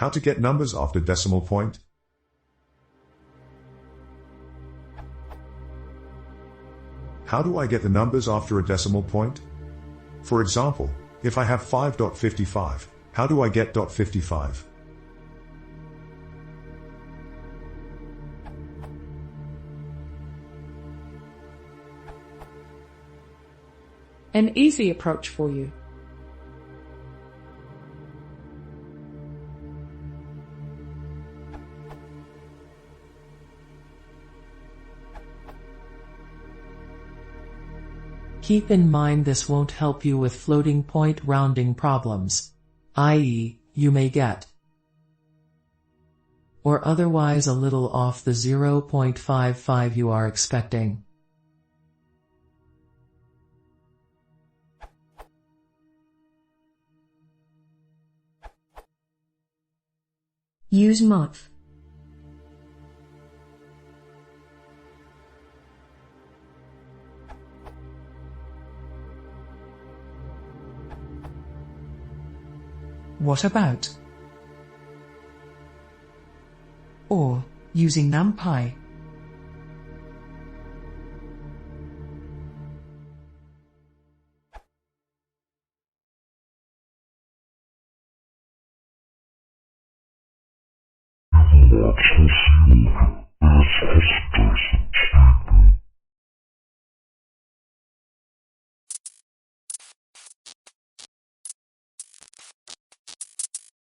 How to get numbers after decimal point? How do I get the numbers after a decimal point? For example, if I have 5.55, how do I get .55? An easy approach for you. Keep in mind this won't help you with floating point rounding problems, i.e., you may get or otherwise a little off the 0.55 you are expecting. Use month. What about? Or, using NumPy. Watch this, you as hospitals.